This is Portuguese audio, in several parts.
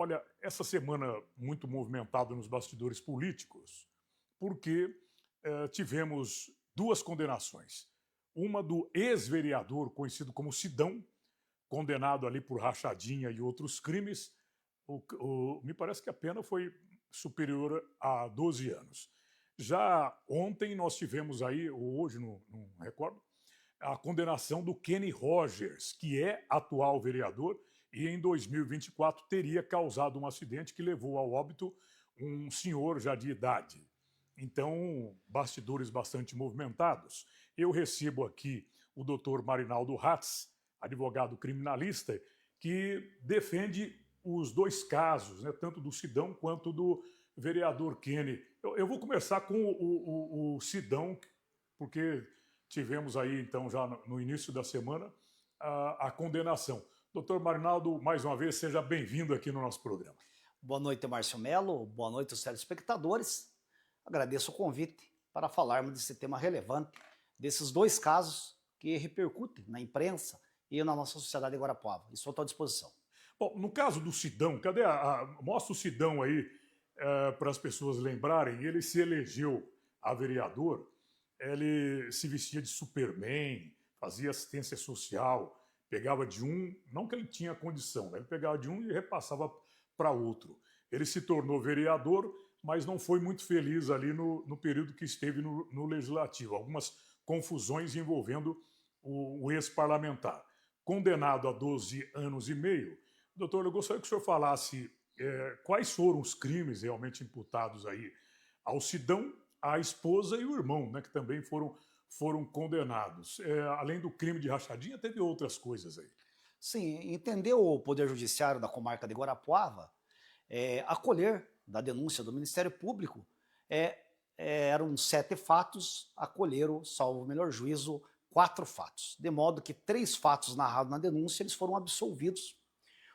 Olha, essa semana muito movimentada nos bastidores políticos, porque tivemos duas condenações. Uma do ex-vereador conhecido como Sidão, condenado ali por rachadinha e outros crimes. Me parece que a pena foi superior a 12 anos. Já ontem nós tivemos aí, ou hoje, não recordo, a condenação do Kenny Rogers, que é atual vereador e em 2024 teria causado um acidente que levou ao óbito um senhor já de idade. Então, bastidores bastante movimentados. Eu recebo aqui o doutor Marinaldo Hatz, advogado criminalista, que defende os dois casos, né, tanto do Sidão quanto do vereador Kenny. Eu vou começar com o Sidão, porque tivemos aí, então, já no início da semana, a condenação. Doutor Marinaldo, mais uma vez, seja bem-vindo aqui no nosso programa. Boa noite, Márcio Melo. Boa noite aos telespectadores. Agradeço o convite para falarmos desse tema relevante, desses dois casos que repercutem na imprensa e na nossa sociedade de Guarapuava. Estou à tua disposição. Bom, no caso do Sidão, cadê mostra o Sidão aí para as pessoas lembrarem. Ele se elegeu a vereador, ele se vestia de Superman, fazia assistência social, pegava de um, não que ele tinha condição, né? Ele pegava de um e repassava para outro. Ele se tornou vereador, mas não foi muito feliz ali no período que esteve no Legislativo. Algumas confusões envolvendo o ex-parlamentar. Condenado a 12 anos e meio, doutor, eu gostaria que o senhor falasse quais foram os crimes realmente imputados aí ao Sidão, à esposa e o irmão, né, que também foram condenados. Além do crime de rachadinha, teve outras coisas aí. Sim, entendeu o Poder Judiciário da comarca de Guarapuava acolher da denúncia do Ministério Público eram 7 fatos, acolheram, salvo o melhor juízo, 4 fatos, de modo que 3 fatos narrados na denúncia eles foram absolvidos.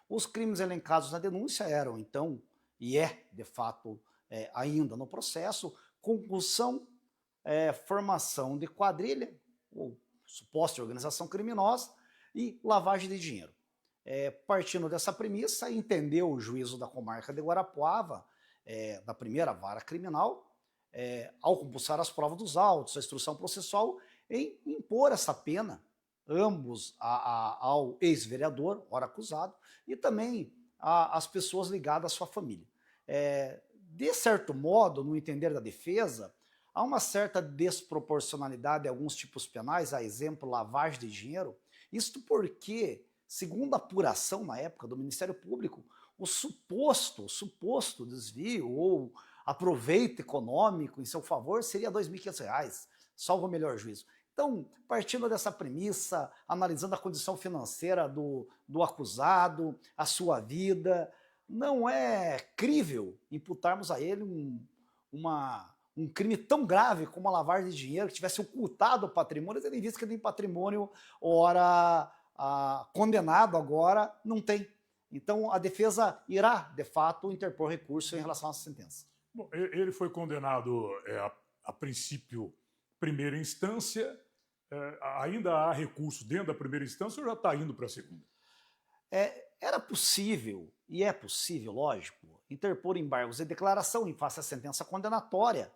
Os crimes elencados na denúncia eram, então, e de fato, ainda no processo, concussão, formação de quadrilha, ou suposta organização criminosa, e lavagem de dinheiro. Partindo dessa premissa, entendeu o juízo da comarca de Guarapuava, da primeira vara criminal, ao compulsar as provas dos autos, a instrução processual, em impor essa pena, ambos ao ex-vereador, ora acusado, e também às pessoas ligadas à sua família. De certo modo, no entender da defesa, há uma certa desproporcionalidade em alguns tipos penais, a exemplo, lavagem de dinheiro, isto porque, segundo a apuração na época do Ministério Público, o suposto desvio ou aproveito econômico em seu favor seria R$ 2.500, salvo o melhor juízo. Então, partindo dessa premissa, analisando a condição financeira do acusado, a sua vida, não é crível imputarmos a ele um crime tão grave como a lavagem de dinheiro, que tivesse ocultado o patrimônio, tendo em vista que tem patrimônio, ora condenado, agora não tem. Então, a defesa irá, de fato, interpor recurso em relação à sentença. Bom, ele foi condenado a princípio, primeira instância. Ainda há recurso dentro da primeira instância ou já está indo para a segunda? Era possível, e é possível, lógico, interpor embargos de declaração em face à sentença condenatória,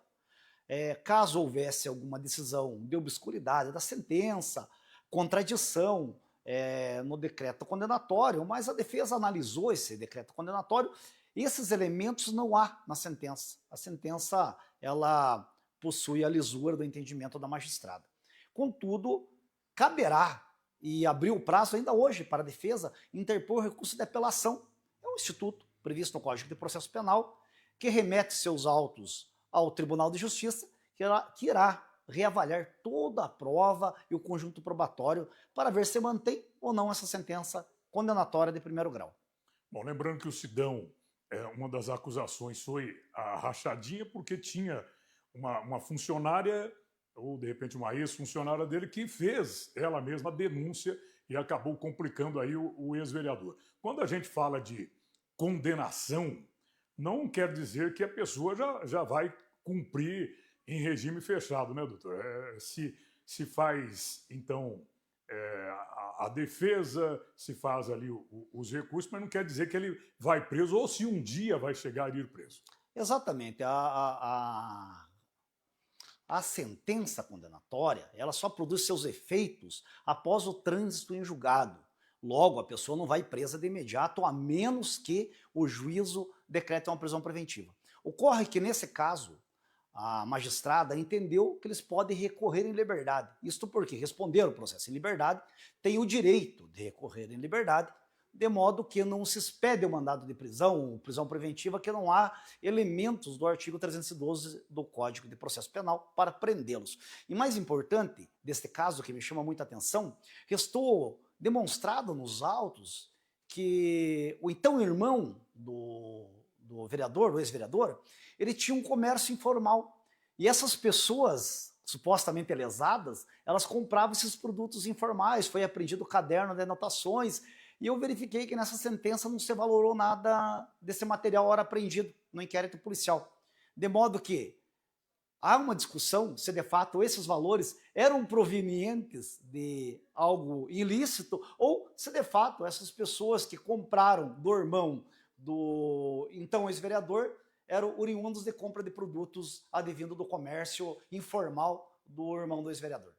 caso houvesse alguma decisão de obscuridade da sentença, contradição no decreto condenatório, mas a defesa analisou esse decreto condenatório e esses elementos não há na sentença. A sentença, ela possui a lisura do entendimento da magistrada. Contudo, caberá e abriu o prazo ainda hoje para a defesa interpor recurso de apelação. É um instituto previsto no Código de Processo Penal que remete seus autos ao Tribunal de Justiça, que irá reavaliar toda a prova e o conjunto probatório para ver se mantém ou não essa sentença condenatória de primeiro grau. Bom, lembrando que o Sidão, uma das acusações foi a rachadinha porque tinha uma funcionária ou de repente uma ex-funcionária dele que fez ela mesma a denúncia e acabou complicando aí o ex-vereador. Quando a gente fala de condenação, não quer dizer que a pessoa já vai cumprir em regime fechado, né, doutor? Se faz, então, a defesa, se faz ali os recursos, mas não quer dizer que ele vai preso ou se um dia vai chegar a ir preso. Exatamente. A sentença condenatória, ela só produz seus efeitos após o trânsito em julgado. Logo, a pessoa não vai presa de imediato, a menos que o juízo decrete uma prisão preventiva. Ocorre que, nesse caso, a magistrada entendeu que eles podem recorrer em liberdade. Isto porque responderam o processo em liberdade, têm o direito de recorrer em liberdade, de modo que não se expede o mandado de prisão, prisão preventiva, que não há elementos do artigo 312 do Código de Processo Penal para prendê-los. E mais importante, deste caso que me chama muita atenção, restou demonstrado nos autos que o então irmão do vereador, do ex-vereador, ele tinha um comércio informal. E essas pessoas supostamente lesadas, elas compravam esses produtos informais, foi apreendido o caderno de anotações, e eu verifiquei que nessa sentença não se valorou nada desse material ora apreendido no inquérito policial. De modo que há uma discussão se de fato esses valores eram provenientes de algo ilícito ou se de fato essas pessoas que compraram do irmão do então ex-vereador eram oriundos de compra de produtos advindo do comércio informal do irmão do ex-vereador.